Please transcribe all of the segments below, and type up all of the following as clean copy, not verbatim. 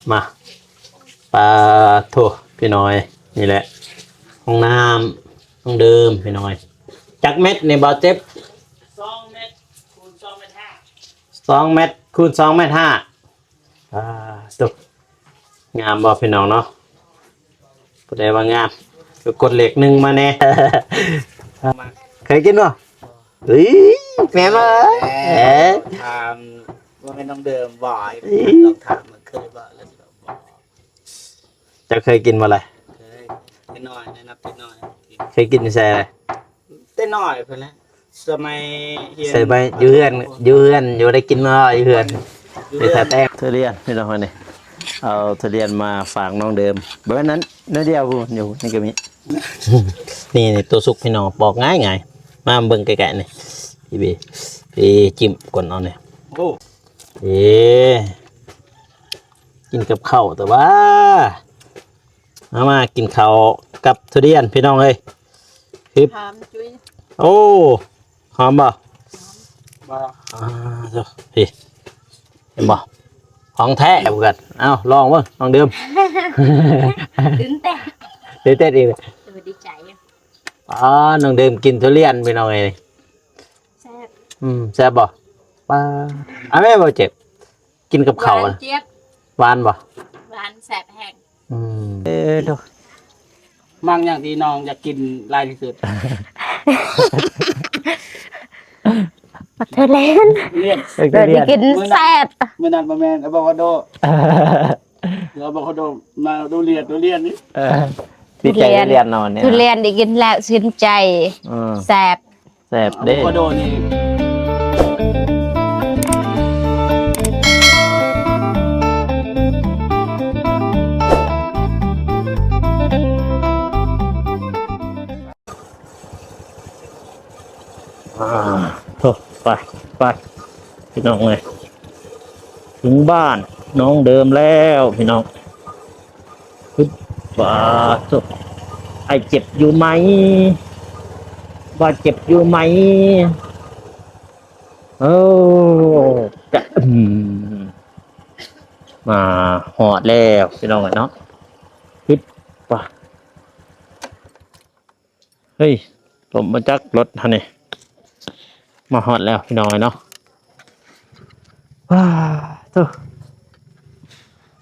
มาปลาโถพี่น้อยนี่แหละห้องน้ำห้องเดิมพี่น้อยจักเม็ดในบ่อเจ็บ2 เมตรคูณ 2 เมตร 5อ่าสุดงามบ่พี่น้องเนาะผู้ใดว่างามก็กดเหล็กหนึ่งมาแน่ เคยกินบ่เฮ้ยแม่มาถามว่าไม่ต้องเดิมบ่อยลองถามมันเคยบ่แล้วสิบอกจะเคยกินมาเลย เคยเต้นน้อยนะนับเต้นน้อยเคยกินใส่อะไรเต้นน้อยเพิ่นแหละสมัยเรียนใส่ไปอยู่ได้กินมาอยู่เฮือนไปถ่ายแต้มทุเรียนพี่น้องมาเนี่ยเอาทุเรียนมาฝากน้องเดิมแบบนั้นนั่นเดียวอยู่นี่ก็มี นี่ตัวสุกพี่น้องปอกง่ายมาเบิ่งไกลๆนี่พี่จิ้มก่อนเอาเนี่ย โอ้กินกับข้าวแต่ว่ามากินข้าวกับทุเรียนพี่น้องเอ้ยคือหอมจุ้ยโอ้หอมบ่บ่เจ้าพี่เห็นบ่ของแท้เหมือนกันเอ้าลองเบิ่งลองดื่ม ตื่นเต้นตื่นเต้นอีกดีใจน้องดื่มกินทุเรียนพี่น้องเอ้ยแซ่บแซ่บบ่ป้าแม่บ่เจ็บกินกับข้าวอ่ะเจี๊ยบหวานบ่หวานแซ่บแห้งดูมั่งอย่างที่น้องอยากกินหลายที่สุดเธอเล่นเรียนเดี๋ยวได้กินแซ่บมื้อนั้นบ่แม่นอะโวคาโดเดี๋ยวอะโวคาโดมาดูเรียนนี่พี่ใจเรียนนอนเนี่ยทุเรียนได้กินแล้วชื่นใจแซ่บแซ่บเด้อะโวคาโดนี่โถ่ไปพี่น้องเลยถึงบ้านน้องเดิมแล้วพี่น้องปึ๊บว่าโถ่ไอเจ็บอยู่ไหมว่าเจ็บอยู่ไหมโอ้จะมาหอดแล้วพี่น้องเนาะปึ๊บว่าเฮ้ยผมมาจักรถฮะเนี่ยมาฮอดแล้วพี่น้อยเนาะว้าตัว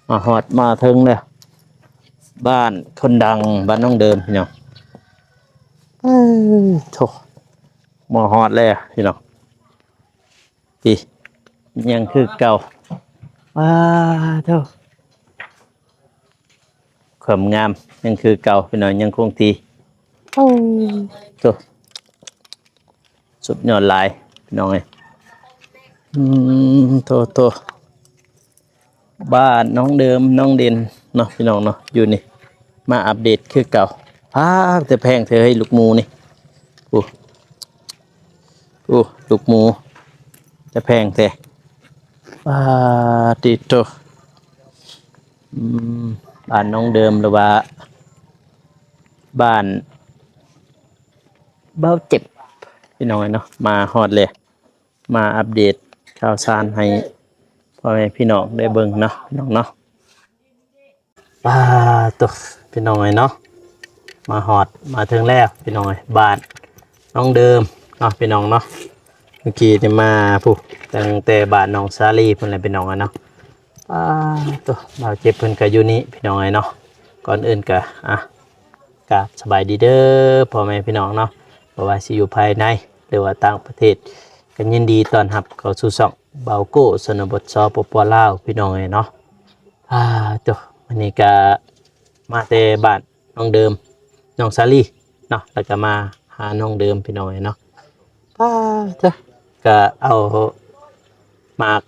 มาฮอดมาถึงแล้วบ้านคนดังบ้านน้องเดิมพี่น้องโถมาฮอดแล้วพี่น้องพี่ยังคือเก่าว้าเท่าความงามยังคือเก่าพี่น้องยังคงที่ตัวสุดยอดลายพี่น้องเอ้ยโตบ้านน้องเดิมน้องเด่นเนาะพี่น้องเนาะอยู่นี่มาอัปเดตคือเก่าแต่แพงเธอให้ลูกหมูนี่โอ้ลูกหมูจะแพงแต่ติดโตบ้านน้องเดิมหรือว่าบ้านเบ้าเจ็บพี่น้องเนาะมาฮอดเลยมาอัปเดตข่าวสารให้พ่อแม่พี่น้องได้เบิ่งเนาะพี่น้องเนาะตัวพี่น้องเนาะมาฮอดมาถึงแล้วพี่น้องบ้านน้องเดิมเนาะพี่น้องเนาะเมื่อกี้ที่มาผู้ตั้งแต่บ้านน้องซาลีเพิ่นเลยพี่น้องเนาะตัวบ่าวเจ็บเพิ่นก็อยู่นี่พี่น้องเนาะก่อนอื่นก็กราบสบายดีเด้อพ่อแม่พี่น้องเนาะบ่ว่าสิอยู่ภายในหรือว่าต่างประเทศกันยินดีต้อนรับเข้าสู่ช่องเบาโก้ชนบทสปปลาวพี่น้องเนาะตัววันนี้ก็มาแต่บ้านน้องเดิมน้องซาลีเนาะแล้วก็มาหาน้องเดิมพี่น้องเนาะตัวก็เอาหมาก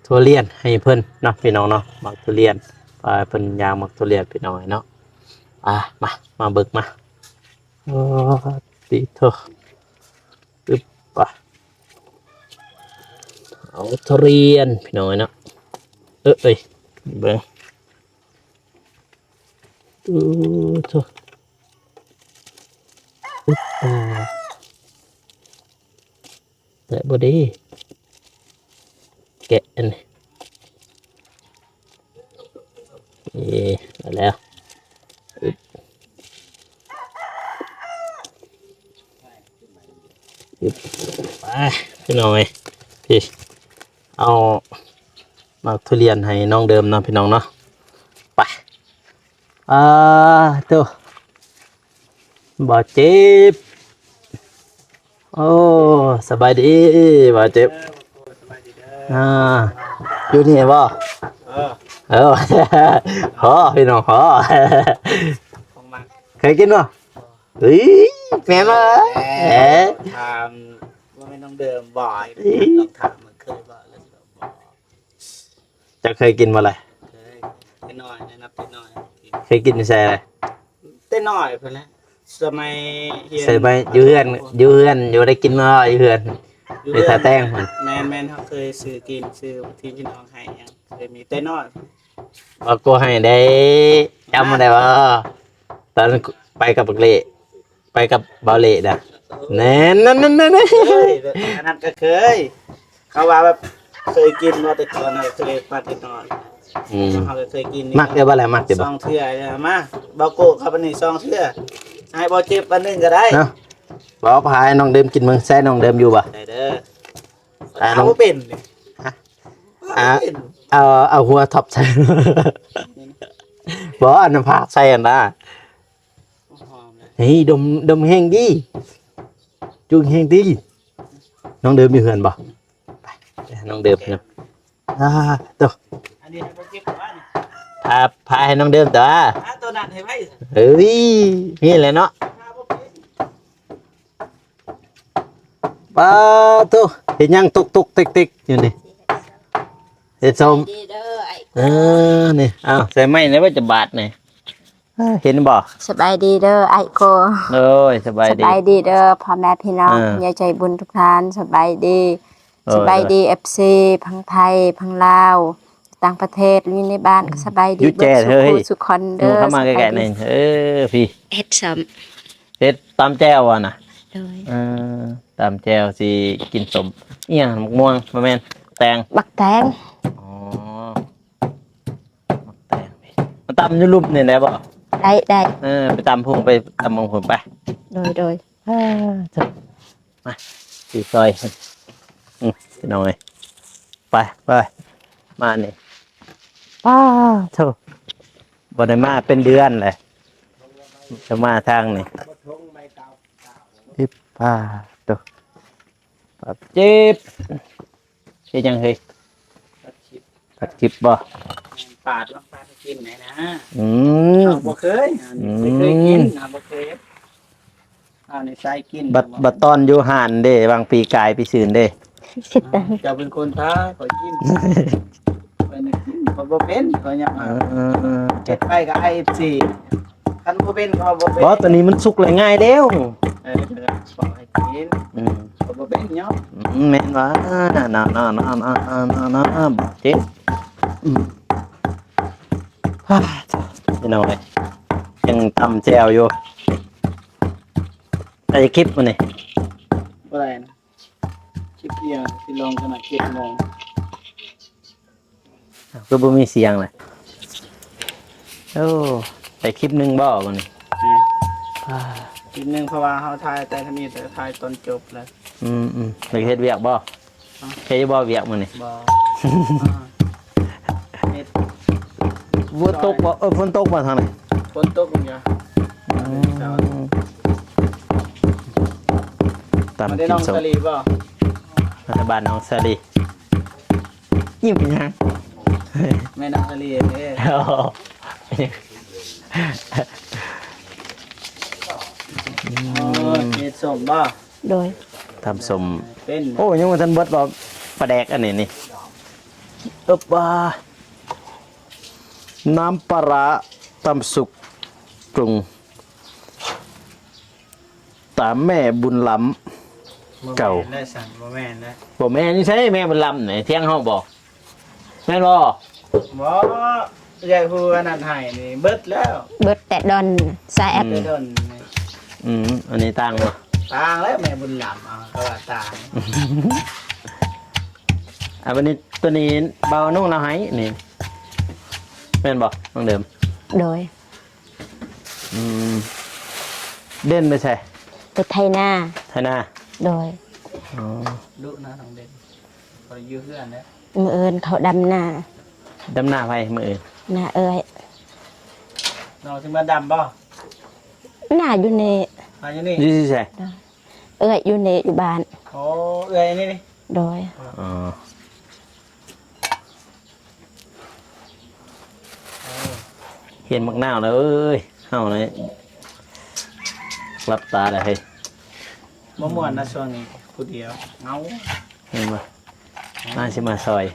ทุเรียนให้เพิ่นเนาะพี่น้องเนาะหมากทุเรียนเพิ่นยางหมากทุเรียนพี่น้องเนาะมาเบิกมาติเถอะปึ๊บเอาทุเรียนพี่น้องเนาะเอ้ยเบิ่งเถอะแต่บ่ดีแกะอันนี้ ได้แล้วอึ๊บอึ๊บไปพี่น้องเอ้ยพี่เอามาทุเรียนให้น้องเดิมเนาะพี่น้องเนาะไปตัวบ่เจ็บโอ้สบายดีบ่เจ็บอยู่นี่บ่เออขอพี่น้องขอ ของมัน เคยกินบ่เฮ้ยแม่มา ถามว่าไม่ต้องเดิมบ่อยลองถามมันเคยบ่แล้วบอก จะเคยกินบ่ล่ะ เคยเต้นน้อยนะนับเต้นน้อย เคยกินใส่อะไร เต้นน้อยเพิ่นนะสมัยเรียน ใส่ไปอยู่เฮือนอยู่ได้กินมาอยู่เฮือนไปสาแต้งมัน แมนเขาเคยซื้อกินซื้อที่พี่น้องให้ยังเคยมีเต้นน้อย ว่ากูให้ได้จำมาได้ว่าตอนไปกับบักเล่ไปกับเบาเล่น่ะแน่นั่น เคยอันนั้นก็เคย เขาว่าแบบเคยกินมาแต่ก่อนนะเคยปาเต้นน้อย เขาก็เคยกิน มักเดี๋ยวบ่อะไรมักเดี๋ยว ซ บ่ องเทื่อเนี่ยมาเบาโก้ครับอันนี้ซองเทื่อให้บ่เจ็บอันหนึงก็ได้ เนาะบอกพายน้องเดิมกินมึงใส่น้องเดิมอยู่บ่ ได้เด้อ อ่าน้ เอา อง บ่เป็นดิ อ่ะเอาหัวท็อปใส่ บ่อันน้ำผักใส่อันน่ะ หอมเลย เฮ้ยดมแห้งดีจุงแห้งดีน้องเดิมอยู่เฮือนบ่ไปน้องเดิมเนาะตัว อันนี้ให้บ่เจ็บว่านี่ พาให้น้องเดิมตัว ตัวนั้นให้ไว้ เอ้ยนี่แหละเนาะ ถ้าบ่เป็น ป้าตัวเห็นยังตุกติ๊กอยู่นี่เห็ดส้ม ดีเด้อไอ้ นี่อ้าวใส่ไม้แล้วว่าจะบาดนี่เห็นบ่ สบายดีเด้อไอ้โก โอ้ยสบาย ส ดี บายดีเด้อพ่อแม่พี่น้อง เออ ยายใจบุญทุกท่านสบายดี เออ สบายดี FC พังไทยพังลาวต่างประเทศอยู่ในบ้านก็สบายดี อยู่แจ้เฮ้ย สุขคนเด้อ เข้ามาใกล้ๆหน่อยพี่ เฮ็ดซ้ เฮ็ดตามแจ้วอ่ะนะ ำเลย ตามแจ้วสิกินสมเอียงมะม่วงบ่แม่นแตง บักแตง อ๋อแตงพี่มาตำอยู่รูปนี่แหละบ่ ได้ ไปตำพุ่งไปตำมงพุ่งไป โดย มาสีซอยพี่น้องเอ้ยไปมานี่ป้าโธ่บ่ได้มาเป็นเดือนเลยจะมาทางนี่พี่ป้าตัวปับเจ็บเฮ็ดยังเฮ้ยปัดจิบบ่ ปาดลองปาดให้กินหน่อยนะ อืม เอาบ่เคยไม่เคยกินเอาบ่เคยเอาในใส่กิน บัดตอนอยู่ห่านเด้บางปีกายปีซื่นเด้ สิตา จะเป็นคนท้าขอกินไปนึกกินเขาบ่เป็นเขายังเจ็ดไปกับไอ้สี่คันบ่เป็นเขาบ่เป็น บ่ตัวนี้มันสุกเลยง่ายเด้ว ขอให้กินเขาบ่เป็นเนาะ แม่นว่าน่าเจ็บพี่น้องเอ้ยยังตำแจวอยู่ไอ้คลิปมันนี่ บ่ได้นะคลิปเดียวที่ลงขนาด7 โมง ก็บ่มีเสียงเลยโอ้แต่คลิปหนึงบ่มันนี่ คลิปหนึงเพราะว่าเฮาถ่ายแต่ทนี้แต่ถ่ายตอนจบแล้ว ไปเฮ็ดเวียกบ่เฮ็ดบ่เวียกมันนี่ บ่เฮ็ด ฝนตกบ่ฝนตกบ่ทางไหน ฝนตกอยู่ ตาม มาได้ กิ น้อน ง สม สลีบ่ ในบ้านน้องสลียิ้มยัง แม่น้องสลีเด้เฮ็ดส้มบ่ โดย ทำสม เป็น โอ้ยังว่าท่านเบิดบ่ปลาแดกอันนี้นี่อึบว่าน้ำปลาร้าตำสุกปรุงตามแม่บุญล้ำเก่า ได้สั่งบ่แม่นนะ บ่แม่นี่ใช่แม่บุญล้ำไหนเที่ยงห้องบอกแม่นบ่ บ่ยายผู้อันนั้นให้นี่เบิดแล้ว เบิดแต่ดอนแซ่บ เดิน อันนี้ตั้งบ่ ต่างแล้วแม่บุญหลำก็ว่าต่าง วันนี้ตัวนี้เบานุ่งเราให้นี่ แม่นบ่น้องเดิม โดย อืมเด่นไปใช่ ไปไทยหน้า ไทยนา โดย อ๋อ ลูกนะน้องเด่นเขาอยู่เพื่อนเนี่ย มือเอินเขาดำหน้า ดำหน้าไปมื้ออื่น หน้าเอ้ย น้องถึงมาดำบ่ หน้าอยู่ใน มาอยู่นี่ ยี่สิใช่ เอ้ยอยู่ในอยู่บ้าน โอ้เอ้ยนี่นี่ โดย อ๋อเห็นมักนาวแล้วเอ้ยเฮาเลยรับตาเลยเฮ้ย บ่ม่วนนะช่วงนี้ผู้เดียวเหงา เห็นบ่มาสิมาซอย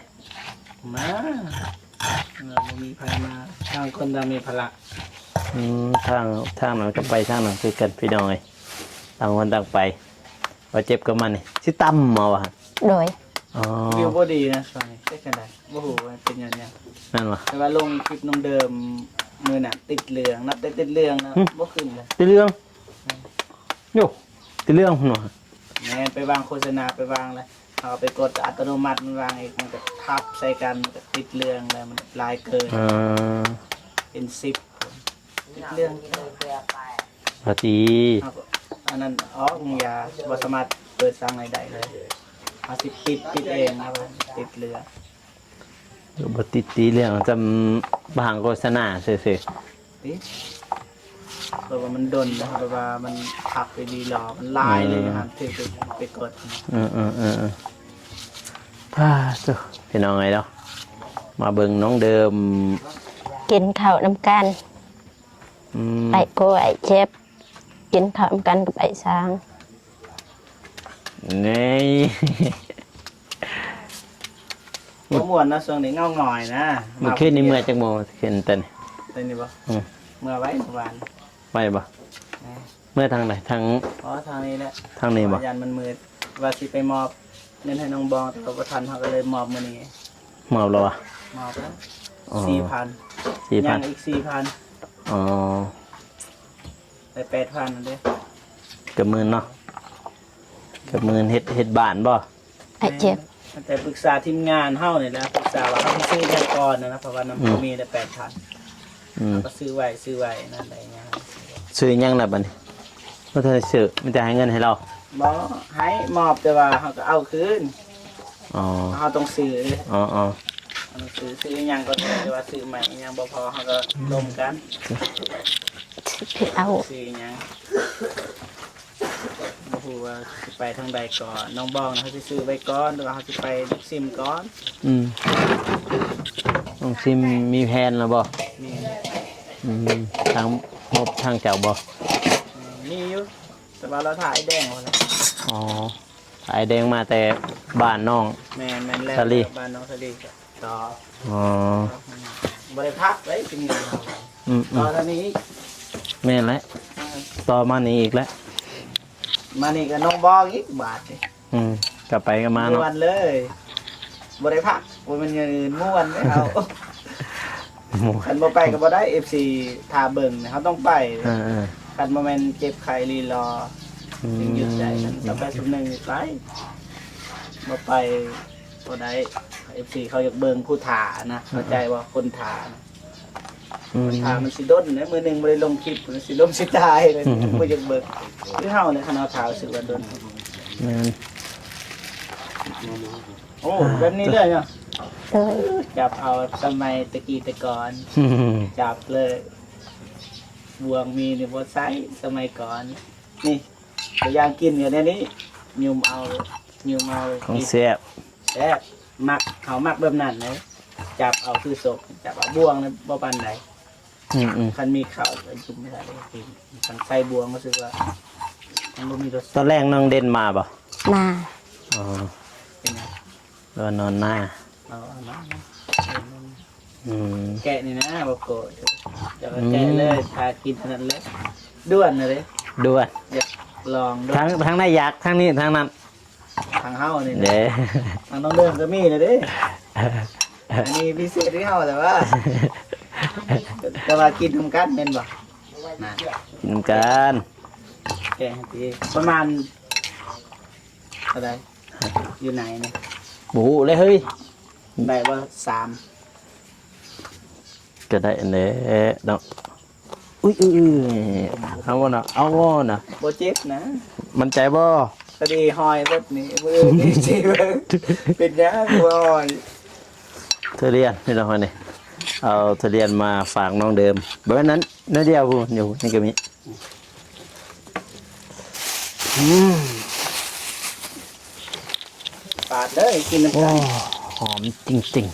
มาเราบ่มีใครมาทางคนเรามีพละ ทางนั้นก็ไปทางนั้นคือกันพี่น้องเอ้ยต่างคนต่างไปว่าเจ็บกับมันนี่สิตั้มเอาว่ะ โดย อ๋อ วิวบ่ดีนะช่วงนี้เป็นจังได๋บ่ฮู้ว่าเป็นหยังไง นั่นว่ะ แต่ว่าลงคลิปน้องเดิมมือน่ะติดเหลืองนับได้ติดเหลืองนะบ่ขึ้นเลย ติเรื่องโยติเรื่องพุ่นว่ะ แม่นไปวางโฆษณาไปวางเลยเอาไปกดอัตโนมัติมันวางอีกมันก็ทับใส่กันมันก็ติดเหลืองเลยมันลายเกิน อ่า เป็น10ติดเหลือง พอดี เอาอันนั้นอ๋อมึงอย่าบ่สามารถเปิดสร้างใดๆเลยเอาสิปิดเองนะว่าติดเหลือง บ่ติดตีเรื่องจำบางโฆษณาซื่อ ติดเพราะว่ามันดนนะเพราะว่ามันทับไปดีรอมันลายเลยนะครับที่ไปกด ๆพาตัวพี่น้องไงเนาะมาเบิ่งน้องเดิม กินข้าวน้ำกัน อืม ไอ้โกไอ้เชฟกินข้าวน้ำกันกับไอ้ช้าง นี่ บ่ม่วนนะช่วงนี้เงาหน่อยนะ มันขึ้นในเมื่อจักโมงขึ้นเต้น ได้นี่บ่ อืม เมื่อไว้เมื่อวาน ไปบ่เมื่อทางไหนทาง อ๋อทางนี้แหละ ทางนี้บ่ ยันมันมืดว่าสิไปมอบเงินให้น้องบองแต่เขาบ่ทันเขาก็เลยมอบมื้อนี้ เมาแล้วอ่ะ มอบแล้ว อ๋อ 4,000ยั 4,000 งอีก 4,000 อ๋อ ได้8,000นั่นเด้ เกับหมื่นเนาะเกับหมื่นเฮ็ดบ้านบ่ ไอ้เชฟ แต่ปรึกษาทีมงานเฮานี่แหละปรึกษาว่าเฮาสิซื้อได้ก่อนนะเพราะว่าน้ำมันมีได้8,000 อืม ก็ซื้อไว้นั่นได้เงี้ย ซื้อยังล่ะบัดนี้บ่ทันได้ซื้อมันจะให้เงินให้เรา บ่ให้มอบแต่ว่าเฮาก็เอาคืน อ๋อ เฮาต้องซื้อ อ๋ออ๋อ เอาซื้ออิหยังก็ได้แต่ว่าซื้อใหม่อิหยังบ่พอเฮาก็ลมกัน พี่เอา ซื้ออิหยังบ่ฮู้ว่าสิไปทางใดก่อนน้องบองนะเขาสิซื้อไว้ก่อนหรือว่าเขาสิไปซิมก่อน อืมต้องซิมมีแผนแล้วบ่ นี่ อืมทางงบทางเจ้าบ่ มีอยู่แต่ว่าเราถ่ายแดงเอาแล้ว อ๋อไอแดงมาแต่บ้านน้อง แม่นแล้ว สลี บ้านน้องสลีต่อ อ๋อ บ่ได้พักไว้เป็นงาน อืม ต่อทางนี้ แม่นแล้วต่อมานี่อีกแล้ว มานี่ก็น้องบองอีกบาทนี่ กลับไปก็มา ม่ เนาะ วนเลยบ่ได้พักบ่แมันอย่างอื่นม่วนไม่เอา หมู คันบ่ไปก็บ่ได้ FC ทาเบิ่งนะเขาต้องไป อ่า คันบ่แม่นเจ็บไข้รีรอ ๆ ถึงหยุดใจกันต่อไปสุดหนึ่งไปบ่ไปบ่ได้ FC เขาอยากเบิ่งผู้ถานะเข้าใจว่าคนถานะ อืม คนถามันสิด้นนะมื้อหนึงบ่ได้ลงคลิปมันสิล้มสิตายเลยบ่อยากเบิ่งคือเฮาเนี่ยคันเอาถารู้สึกว่าด้น แม่น โอ้แบบนี้เลยเนาะ เลย จับเอาสมัยตะกี้แต่ก่อน จับเลยบวงมีในบนไซส์สมัยก่อน นี่ตัวอย่างกินอยู่ในนี้ยุมเอาของ กิน เสียบ แซ่บมักเขามักแบบนั้นเลยจับเอาคือศพจับเอาบวงนะบ่ปันใด อืม คันมีเข่าก็จุ่มไม่ได้เลยกินคันใส่บวงก็รู้สึกว่ามันบ่มีรส ตอนแรกน้องเด่นมาบ่ มา อ๋อ เป็นไง แล้วนอนหน้า เอามา อืม แกะนี่นะบ่โกรธจะแกะเลยทากินเท่านั้นเลยด้วนเลย ด้วย อยากลองด้วย ทั้งได้อยากทั้งนี้ทั้งนั้น ทางเฮานี่นะ เด้ ทางน้องเดิมก็มีนะเด้ อันนี้พิเศษที่เฮาแต่ว่ากินทำกันเป็นบ่นะ กินกัน แกงทีประมาณอะไรอยู่ไหนเนี่ย บูเลยเฮ้ย ได้ว่า3 ก็ได้แหละเนาะอุ้ยเอาบ่เนาะเอาบ่เนาะ โบเจ็บนะ มันใจบ่ ตะดีหอยรถนี่มือนี่จีเบิ้งเป็นยังหัวหอย ทุเรียนพี่น้องนี่เอาทุเรียนมาฝากน้องเดิมแบบนั้นน้อยเดียวพูนอยู่นี่ก็มีปาดเลยกินน้ำ โอ้ กัน หอมจริง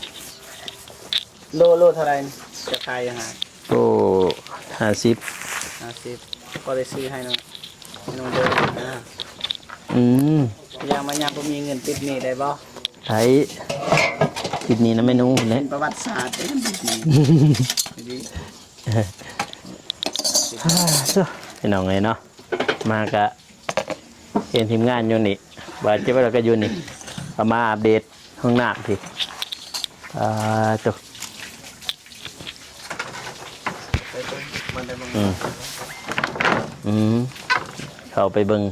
โลเท่าไรนี่จะขายยังไง ๆโอ้50 50ก็ได้ซื้อให้น้องเดินนะ อืม ยังมายังบ่มีเงินติดหนี้ได้บ่ ไทยติดนี้นะเมนู เป็ เนี่ย นประวัติศาสตร์ได้ติดหนี้ดี พี่น้องไงเนาะมากะเห็นทีมงานอยู่นี่บาดเจ็บแล้วก็อยู่นี่เอามาอัปเดตห้องน้ำทีจบ ไปเบิ่งมันได้บ่ อืมเข้าไปเบิ่ง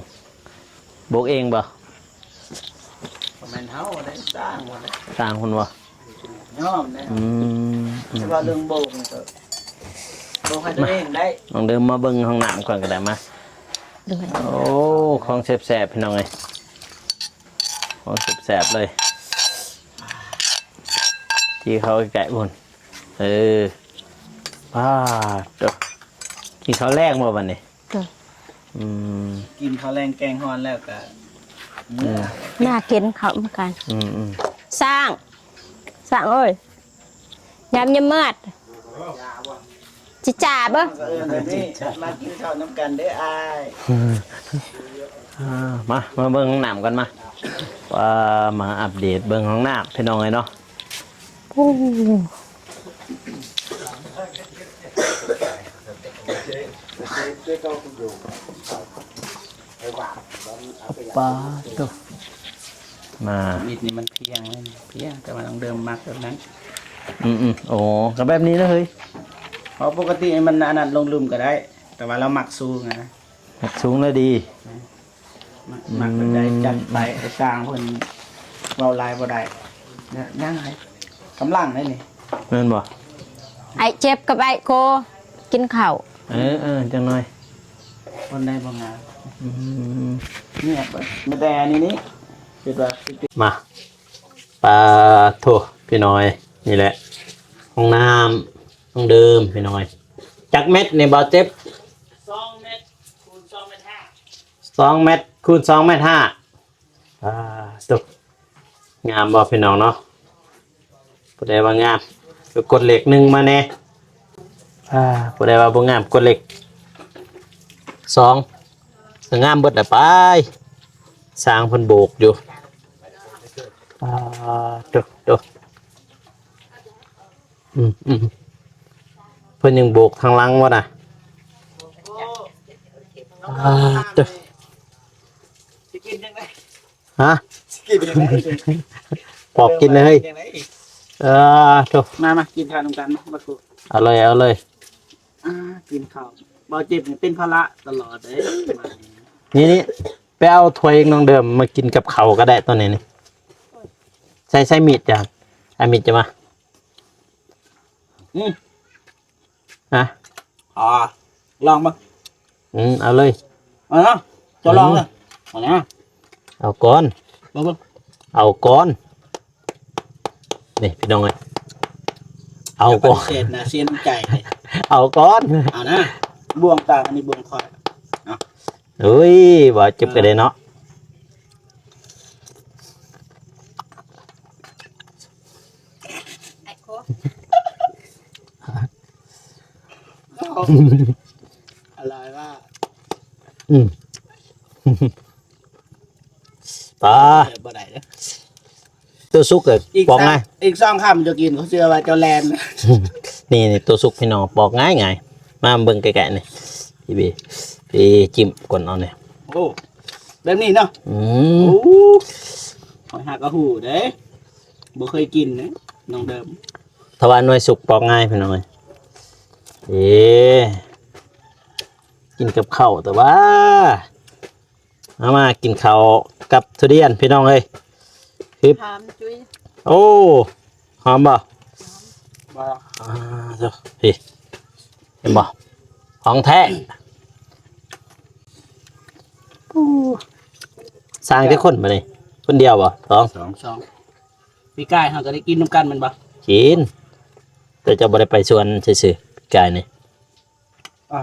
โบกเองบ่ ประมาณเฮาได้สร้างหมดเลย สร้างคนบ่ ยอมได้ อืม แต่ว่าเรื่องโบกนี่ก็โบกให้ตัวเองได้ ลองเดินมาเบิ่งห้องน้ำก่อนก็ได้มา ด้วย โอ้ของแสบๆพี่น้องเอ้ยของแสบๆเลยที่เขาแกะบนจบกินข้าวแรกมาวันนี้ ด้วย อืม กินข้าวแรงแกงฮอนแล้วก็เมื่อ น่ากินเขาเหมือนกัน อืม สร้างเอ้ยยำยำเมือดจิจ่าเบ้อ ก็แบบนี้มากินข้าวน้ำกันเด้ออาย มาเบิ่งห้องน้ำกันมาว่ามาอัปเดตเบิ่งห้องน้ำพี่น้องเลยเนาะ โอ้ ปลาตัวมา มีดนี่มันเพียงเลยเพียงแต่ว่าต้องเดิมมักแบบนั้น โอ้กับแบบนี้นะเฮ้ย เพราะปกติมันอันนั้นลงลืมก็ได้ แต่ว่าเราหมักสู้ไง หักสูงเลยดี หมักแบบได้จัดไปไอ้สร้างเพิ่นเว้าลายบ่ได้เนี่ยย่างไงกำลังได้นี่ เงินบ่ ไอเจ็บกับไอโกกินข้าว จังหน่อย คนได้บ่งาน อืม เนี่ยเบิดมาแต่นี่คิดว่า มาปลาโถพี่น้อยนี่แหละห้องน้ำห้องเดิมพี่น้อยจักเม็ดในบ่อเจ็บ 2 เมตรคูณ2 เมตร 2 เม็ดคูณ2 เม็ด 5ตกงามบ่พี่น้องเนาะผู้ใดว่างามก็กดเหล็ก1มาแน่ผู้ใดว่าบ่งามกดเหล็ก2ก็งามเบิดละไปสร้างเพิ่นโบกอยู่ตกเพิ่นยังโบกทางหลังวะน่ะตก สิกินจังได๋ ฮะ สิกินจังได๋ ปอกกินเลยตก มากินข้าวนำกันมาบัดกู เอาเลย กินข้าวบ่เจ็บนี่เป็นภาระตลอดเด้ นี่ไปเอาถ้วยน้องเดิมมากินกับเขาก็ได้ตัวนี้นี่ใส่มีดจ้ะไอ้มีดจะมาฮะ ลองบ่ เอาเลย เอาเนาะจะลองเลยเอานะ เอาก้อน บ่ เอาก้อนนี่พี่น้องเอ้ยเอาก้อน เศษนะเสียนใจเลย เอาก้อน เอานะบ่วงตาอันนี้บ่วงคอย เฮ้ยว่าเจ็บกันเลยเนาะ ไอโก อะไรว่า ปลา บ่ได้เด้อ ตัวสุกเกิดปอกง่าย อีก2คำจะกินเขาเชื่อว่าเจ้าแลน นี่ตัวสุกพี่น้องปอกง่ายไงมาเบิ่งไกลๆนี่พี่บีพี่จิ้มก่อนเอาเนี่ย โอ้แบบนี้เนาะ อื โอ้ ม หอยหักกระหูเด้บ่เคยกินนะน้องเดิม ถ้าว่าหน่วยสุกปอกง่ายพี่น้องเอ้ยกินกับข้าวแต่ว่ามากินข้าวกับทุเรียนพี่น้องเอ้ย ถามจุ้ย โอ้หอมบ่ บ่ เจ้าพี่เห็นบ่ของแท้สร้างที่คนมาเลยคนเดียวบ่สอง พี่กายเขาก็ได้กินน้ำกันมันบ่ กินแต่จะบ่ได้ไปสวนซื่อๆปีกายนี่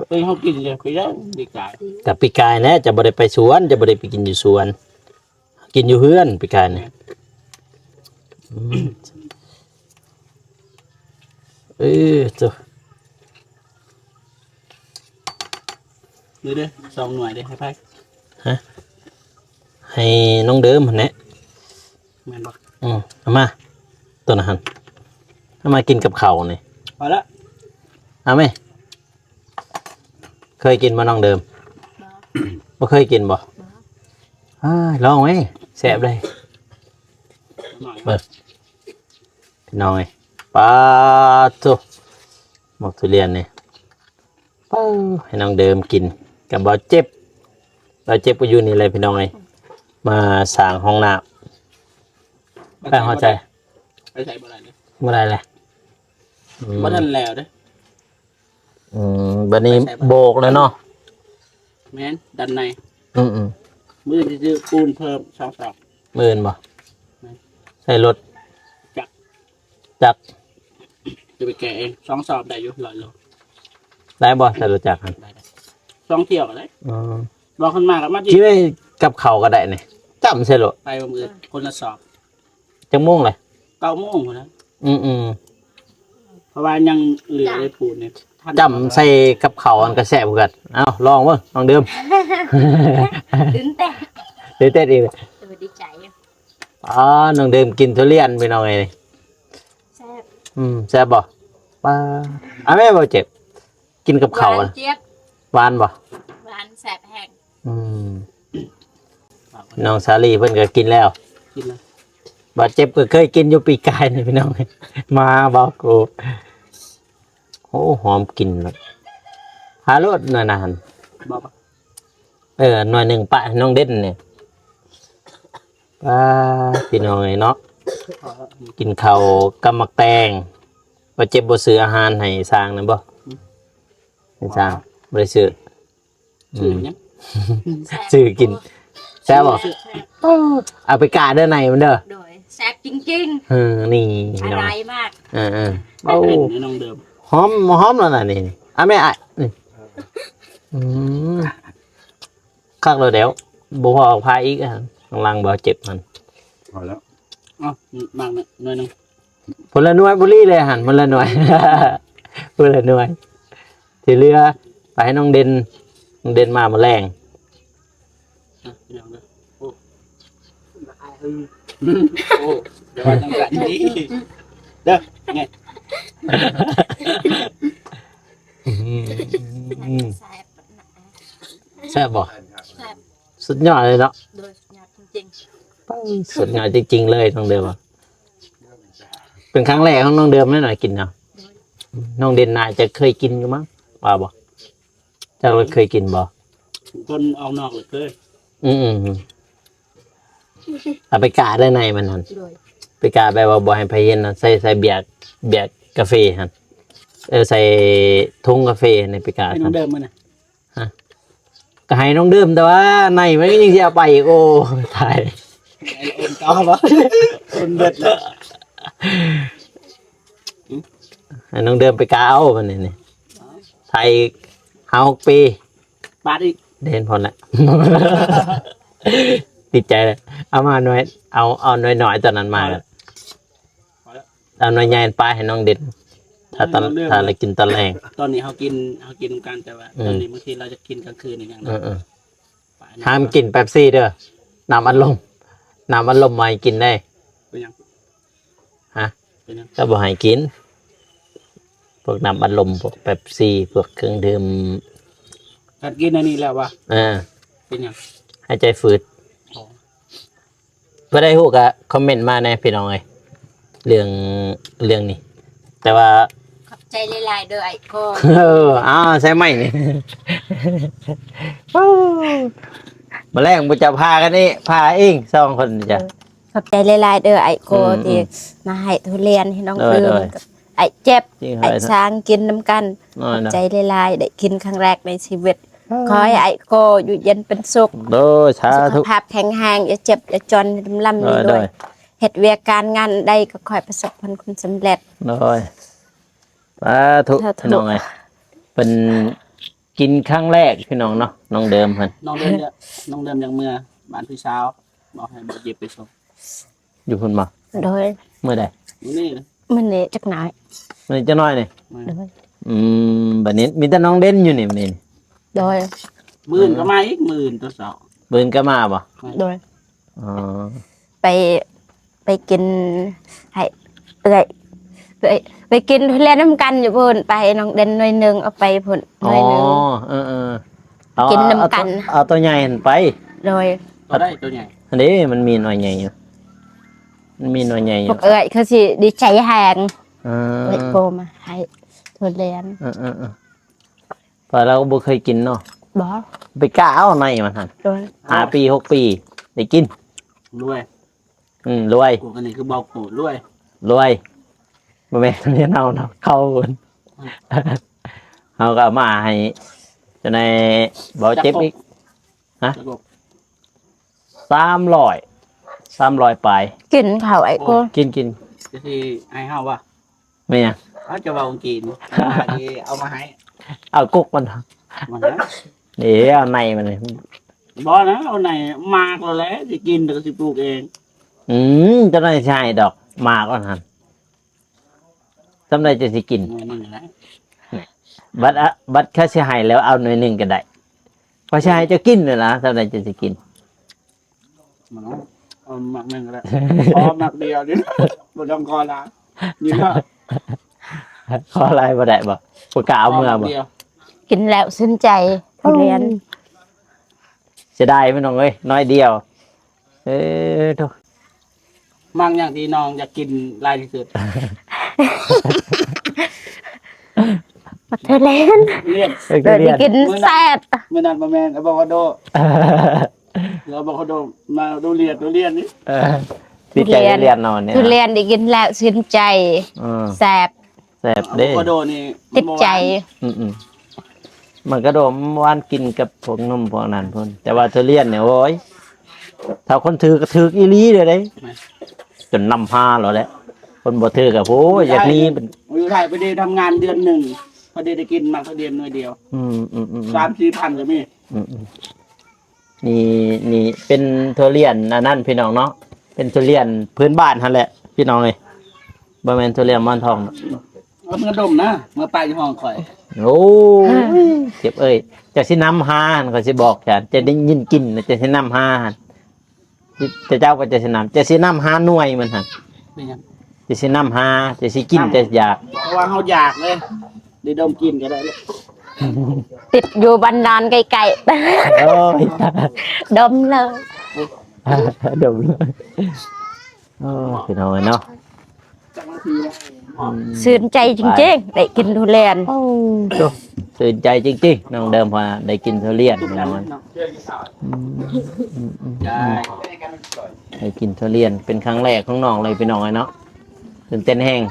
เป็นเขากินเลยพี่ได้พี่กาย กับปีกายนะจะบ่ได้ไปสวนจะบ่ได้ไปกินอยู่สวน กินอยู่เฮือนปีกายนี่อืมเจ้า นี่เด้อ2 หน่วยเด้อให้ไผ ให้น้องเดิมหั่นแหละ แม่นบ่ เอามาตัวนั้นหั่นเอามากินกับข้าวนี่ พอละ เอาไหมเคยกินมาน้องเดิมบ่เคยกินบ่ลองไหมแซ่บเลย หน่อย เบิดพี่น้องไอ้ปลาตุหมกทุเรียนนี่ป้าให้น้องเดิมกินกับบ่เจ็บก็อยู่นี่เลยพี่น้องไอ้มาสร้างห้องน้ำไปเข้าใจ ไปใส่บ่ได้เด้อ เมื่อไรเลย บ่ทันแล้วเด้อ บัดนี้โบกเลยเนาะ แม่นด้านใน อืม มือจะปูนเพิ่ม2 ศอก หมื่นบ่ใส่รถ จัก จักร จะไปแกะเอง2 ศอกได้อยู่100 โล ได้บ่ใส่รถจักรครับ ได้2 เที่ยวก็ได้บอกคนมากับมาดิ คิดว่ากับเขาวก็ได้นี่จำใช่รถ ไปบ่มื้อคนละสอบ จังม่วงเลย 9 โมงพุ่นนะ อืม เพราะว่ายังเหลือได้ปูนเนี่ยท่าน จำใส่กับเขาวอันกระแสบกันเอาลองเบิ่งลองเดิม ตื่นเต้น เต้นอีกเลย ดีใจ น้องเดิมกินทุเรียนไปหน่อยนี่ แซ่บ แซ่บบ่ป้าแม่บ่เจ็บกินกับเขาว หวา อะ นเจี๊ยบ หวานบ่ หวานแซ่บแห้ง น้องสาลีเพิ่นก็กินแล้ว กินเลย บ่เจ็บก็เคยกินอยู่ปีกายนี่พี่น้องมาบ่กูโอ้หอมกลิ่นแบบหารสหน่อยนะหั่น บอกปะ หน่อยหนึ่งปะให้น้องเด่นเนี่ยป้าพี่น้องเนาะ พอแล้ว กินข้าวกับมักแตงบ่เจ็บบ่ซื้ออาหารให้สร้างนั่นบ่ให้สร้างบ่ได้ซื้อ ชื่อยัง ซื้อกินแซ่บบ่ ชื่อ เอาไปกาเด้อในมันเด้อ โดยแซ่บจริง นี่ ๆอ น้อง ร่อยมาก โอ้ เป็นน้องเดิม หอมแล้วน่ะนี่แม่นี่คักแล้วเดี๋ยวบ่พอพาอีกข้างล่างบ่เจ็บมัน พอแล้ว อ๋อมากหน่อยหนึง ผลละหน่วยบุรีเลยหันผลละหน่วย ผลละหน่วยที่เรือไปให้น้องเด่นมาแรง อ่ะพี่น้องเด้อโอ้โอ้เดี๋ยวว่าจังหวะนี้เด้อไง แซ่บ แซ่บบ่ แซ่บ สุดยอดเลยเนาะ โดยยอดจริง สุดยอดจริงๆเลยน้องเดิมอะเป็นครั้งแรกของน้องเดิมแน่หน่อยกินเนาะน้องเด่นน่าจะเคยกินอยู่มั้งว่าบ่จากเราเคยกินบ่ คนเอานอกเลยเกิน เอาไปกาได้ในมันหัน ๆโดย ไปกาแบบว่าบ่ให้ไผเห็นนะใส่เบียร์กาแฟหันใส่ถุงกาแฟในไปกา ให้น้ หั อน งเดิมมาน่ะ ก็ให้น้องเดิมแต่ว่าในมันก็ยังสิเอาไปอีกโอ้ตาย ไอ้โอนเก่าบ่โอนเบิดแล้ว ให้น้องเดิมไปกาเอามันนี่ไทย6 ปี บาทอีก เด่นพอละ ติดใจเลยเอามาหน่อยเอาหน่อยๆตอนนั้นมากันเอาหน่อยใหญ่ไปให้น้องเด่นถ้าเรากินตอนแรง ตอนนี้เขากินกันแต่ว่าตอนนี้บางทีเราจะกินกลางคืนอย่างนั้น ห้ามกินเป๊ปซี่เด้อน้ำอัดลมมาให้กินได้ เป็นยัง ฮะ เป็นยัง ก็บอกให้กินพวกน้ำอัดลมพวกเป๊ปซี่พวกเครื่องดื่ม กัดกินอันนี้แล้ววะ เป็นยัง ให้ใจฝืด อ๋อ เพื่อได้ฮู้ก็คอมเมนต์มาแน่พี่น้องเอ้ยเรื่องนี้ แต่ว่า ขอบใจหลายๆเด้อไอ้โค ใช่ไหมนี่ มาแรกบุจะพากันนี่พาเองสองคนจ้ะ ขอบใจหลายๆเด้อไอ้โค อืม ที่มาให้ทุเรียนให้น้อง โดย เดิ โด ม ย กับ ไอ้เจ็บ จริงเหรอ ไอ้ช้างกินน้ำกัน น้อยนะ ใจลายๆได้กินครั้งแรกในชีวิตขอให้ไอ้โกอยู่เย็นเป็นสุข โดยสา สุข ธุ ภาพแข็งแรงอย่าเจ็บอย่าจนลำ โด นี้ ย ด้วยเหตุเวียการงานใดก็ขอให้ประสบผลคุณสำเร็จ โดยสาธุ สาธุ พี่น้องไงเป็นกินครั้งแรกพี่น้องเนาะน้องเดิมเพิ่น น้องเดิมเนี่ยน้องเดิมอย่างเมื่อบ้านพี่สาวบอกให้บอกเย็บไปส่ง อยู่เพิ่นบ่ โดย เมื่อใด นี่เลย มันนี่จักหน่อย มื้อนี้จะน้อยนี่ โดย บัดนี้มีแต่น้องเด่นอยู่นี่มื้อนี้ โดย 10,000ก็มาอีก10,000ตัวสอง เบิ่นก็มาบ่ โดย อ๋อ ไปกินให้ไปกินทุเรียนน้ำกันอยู่พุ่นไปน้องเด่นหน่วยหนึงเอาไปพุ่นห อ๋ น่ อ วยหนึง เอา กินน้ำกัน เอาตัวใหญ่หั่นไป โดย ตัวได้ตัวใหญ่ อันนี้มันมีหน่อยใหญ่อยู่มันมีหน่อยใหญ่อ พว ยู่ กเขาสิดีใจแหง อ่า เอ้ยโกมาให้ทุเรียน พอเราก็บ่เคยกินเนาะ บอส ไปกล้าเอาในมันหั่น โดย 5 ปี 6 ปีได้กิน รวย รวย กูกันนี่คือเบาโกรธรวย รวยบ่แม่นเรียนเอาเนาะเข้าเพิ่นเฮาก็เอามาให้จนในบ่เจ็บอีก จะบอก 300ปลาย กินเขาไอ้โก กิน จะที่ให้เฮาว่า ไม่ยัง เขาจะเบากินเอามาให้ เอากุกมัน มันนะ นี่เอาในมันเลย บ่นะเอาไหนมากแล้วแหละจะกินแต่ก็สิปลูกเอง เจะได้ใช่ดอกหมากก่อนหั่นจำได้จะสิกิน นี่แหละ บัดแค่สิให้แล้วเอาหน่อยหนึงก็ได้เพราะสิให้เจะกินเลยนะจำได้จะสิกิน มันนะเอาหมักหนึ่งก็ได้พอหมักเดียวนี่บ่ต้องคอละนี่ก็ ขออะไรบ่ได้บ่บ่กล้าเอาเมื่อบ่ เดียว กินแล้วซึ้นใจทุเรียน เสียดายไม่น้องเอ้ยน้อยเดียวโธ่ มั่งอย่างที่น้องอยากกินลายที่สุด ทุเรียน เรียน เดี๋ยวได้กินแซ่บ เมื่อนั้นประแมนอะโวคาโดเดี๋ยวอะโวคาโดมาดูเรียนนี่ ติดใจเรียนนอนเนี่ย ทุเรียนได้กินแล้วซึ้นใจ อืม แซ่บ แซ่บ อะโว เด้ คาโดนี่ ติดใจ มันกระโดมวานกินกับพวกนมพวกนั้นพุ่นแต่ว่าทุเรียนเนี่ยโอ้ยถ้าคนถือก็ถืออีหลีเลยเด้จนนำพาแล้วแหละคนบ่ถือก็โอ้ยอย่างนี้เป็น อยู่ไทยไปได้ทำงานเดือนหนึ่งพอได้กินมาเดือนหน่วยเดียว 3-4 พันก็มี นี่เป็นทุเรียนอันนั้นพี่น้องเนาะเป็นทุเรียนพื้นบ้านหั่นแหละพี่น้องเอ้ยบ่แม่นทุเรียนหมอนทอง เอาเมื่อดมนะเมื่อไปที่ห้องข่อย โอ้ยเจ็บเอ้ยจะสินำหาหั่นก็สิบอกฉันจะได้ยินกินน่ะจะสินำหาหั่นจะเจ้าก็จะสินำจะสินำหาหน่วยมันหั่น เป็นยัง จะสินำหาจะสิกินจะอยาก เพราะว่าเขาอยากเลยได้ดมกินก็ได้เลย ติดอยู่บันดาลไกล โอ้ย ๆดมเลย เดี๋ยวเลยโอ้ยพี่น้องเนาะ จังนาทีแล้ว ซึ้นใจจริงๆได้กินทุเรียน ตื่นใจจริงๆน้องเดิมพอได้กินทุเรียน ทุก พี่ กั น้ น อง เนาะ ได้ ใช่ ได้กินทุเรียนเป็นครั้งแรกของน้องเลยพี่น้องเนาะตื่นเต้นแห้ง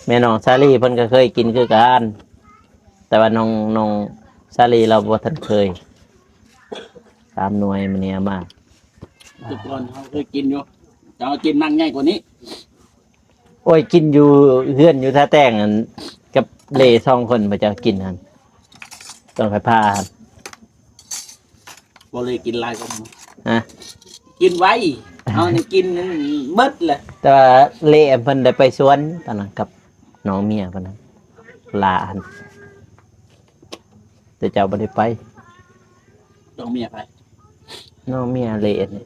แม่น้องซาลีเพิ่นก็เคยกินคือกันแต่ว่าน้องซาลีเราบ่ทันเคย3 หน่วยมันเนี่ยมาก ทุกคนเขาเคยกินอยู่จะเอากินมั่งง่ายกว่านี้ โอ้ยกินอยู่เฮือนอยู่ท่าแต่งอันกับเล2 คนมาจะกินหันต้องไปพาหัน บ่เลยกินลายกับมัน ฮะ กินไว้เอานี่กินเบิดเลย แต่ว่าเละเพิ่นได้ไปสวนตอนนั้นกับน้องเมียเพิ่นนั้นลาหันแต่เจ้าบ่ได้ไป ต้องเมียไป น้องเมียเละนี่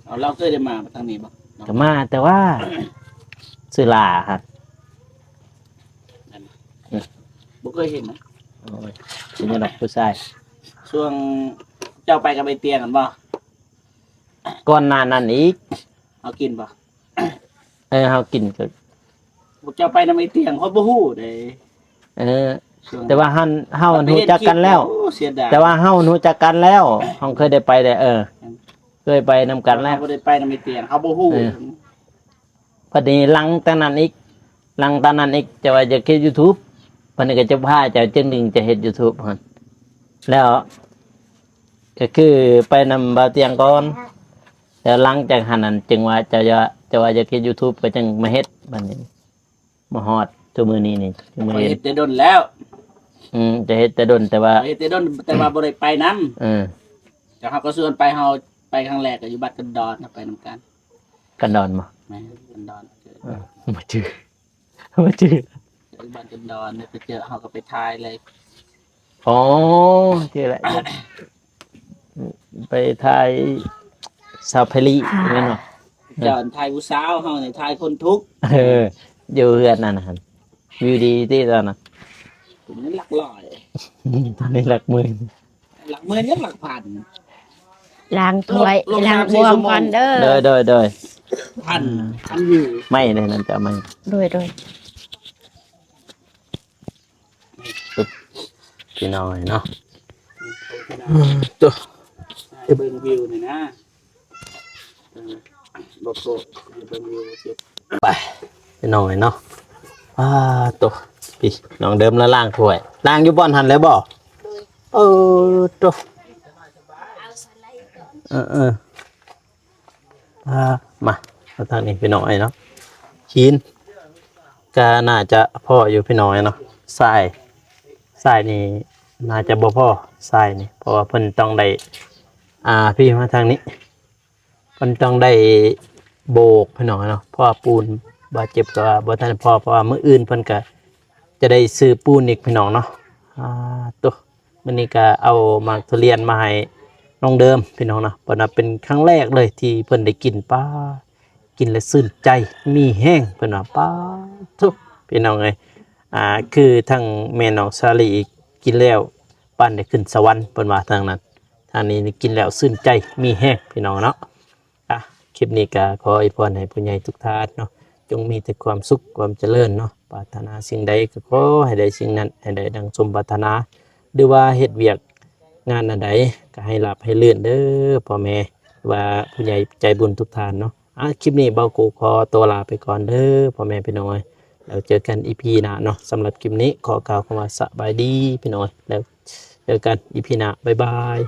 เอาเราเคยได้มาทางนี้บ่ ก็มาแต่ว่าซื้อลาครับ บ่เคยเห็นนะ โอ้ยเป็นยังดอกผู้ชาย ช่วงเจ้าไปกับใบเตียงกันบ่ ก่อนหน้านั้นอีก เอากินบ่ เฮากินก็ พวกเจ้าไปนำใบเตียงเขาบ่ฮู้เด้ เออ ช่วง แต่ว่าเฮารู้จักกันแล้ว โอ้เสียดาย แต่ว่าเฮารู้จักกันแล้วเฮาเคยได้ไปได้เคยไปนำกันแล้ว เขาบ่ได้ไปนำใบเตียงเขาบ่ฮู้ พอดีหลังแต่นั้นอีก หลังตอนนั้นอีกจะว่าจะเฮ็ด YouTube เพิ่นก็จะพาเจ้าจึงจะเฮ็ด YouTube หั่นแล้วก็คือไปนำบ่าวเตียงก่อนแล้วหลังจากหันนั้นจึงว่าจะว่าจะเฮ็ด YouTube ก็จึงมาเฮ็ดบัดนี้มาฮอดตัวมื้อนี้นี่จึงมา ข้อย เฮ็ เฮ็ ด ดแต่ดนแล้ว จะเฮ็ดแต่ดนแต่ว่า ข้อยเฮ็ดแต่ดนแต่ว่าบ่ได้ไปนํ เออ แต่เขาก็ชวนไปเฮาไปครั้งแรกก็อยู่บัดกันดอนไปนํกัน กันดอนมา แม่กันดอน มาจื้อมาจื้อ อยู่บัดกันดอนไปเจอเฮาก็ไปทายเลย อ๋อชื่ออะไร ไปถ่ายซาเพลีนั่นเหรอ เจ้าทายผู้สาวเฮานี่ทายคนทุกข์ เอออยู่เฮือนนั่นนะครับวิวดีที่ตอนนั้น ผมนี่หลักร้อย ตอนนี้หลักหมื่น หลักหมื่นยังหลักพัน ล้างถ้วย ลง ล้าง น้ำ บว 4ชั่ ง วโมง ก่อนเด้ โด อย โดย พันวิว ไม่เลยนั่นจะไม่ โดย พี่น้อยเนาะตัว เบิ่งวิวนี่นะบ่โกะเบิ่งวิวสิ ไปพี่น้อยเนาะตัวพี่น้องเดิมแล้วล่างถ้วยล่างอยู่บ่อนหันแล้วบ่ตัวมาทางนี้พี่น้อยเนาะชิ้นก็น่าจะพ่ออยู่พี่น้อยเนาะทรายนี่น่าจะบ่พ่อทรายนี่เพราะว่าเพิ่นต้องได้พี่มาทางนี้เพิ่นต้องได้โบกพี่น้อยเนาะเพราะว่าปูนบาดเจ็บก็บ่ทันพอเพราะว่ามื้ออื่นเพิ่นก็จะได้ซื้อปูนอีกพี่น้องเนาะตัวมื้อนี้ก็เอาหมากทุเรียนมาให้น้องเดิมพี่น้องเนาะเพิ่นว่าเป็นครั้งแรกเลยที่เพิ่นได้กินกินแล้วชื่นใจมีแห้งเพิ่นว่าทุกพี่น้องเอ้ยคือทั้งแม่น้องซาลีกินแล้วปานได้ขึ้นสวรรค์เพิ่นว่าทางนั้นทางนี้กินแล้วชื่นใจมีแห้งพี่น้องเนาะคลิปนี้ก็ขออวยพรให้ผู้ใหญ่ทุกท่านเนาะจงมีแต่ความสุขความเจริญเนาะปรารถนาสิ่งใดก็ขอให้ได้สิ่งนั้นให้ได้ดังสมปรารถนาหรือว่าเฮ็ดเวียกงานอันใดก็ให้รับให้เลื่อนเด้อพ่อแม่ว่าผู้ใหญ่ใจบุญทุกท่านเนาะคลิปนี้เบากูขอตัวลาไปก่อนเด้อพ่อแม่พี่น้องแล้วเจอกันอีพีหน้าเนาะสำหรับคลิปนี้ขอกล่าวคำว่าสบายดีพี่น้องแล้วเจอกันอีพีหน้าบ๊ายบาย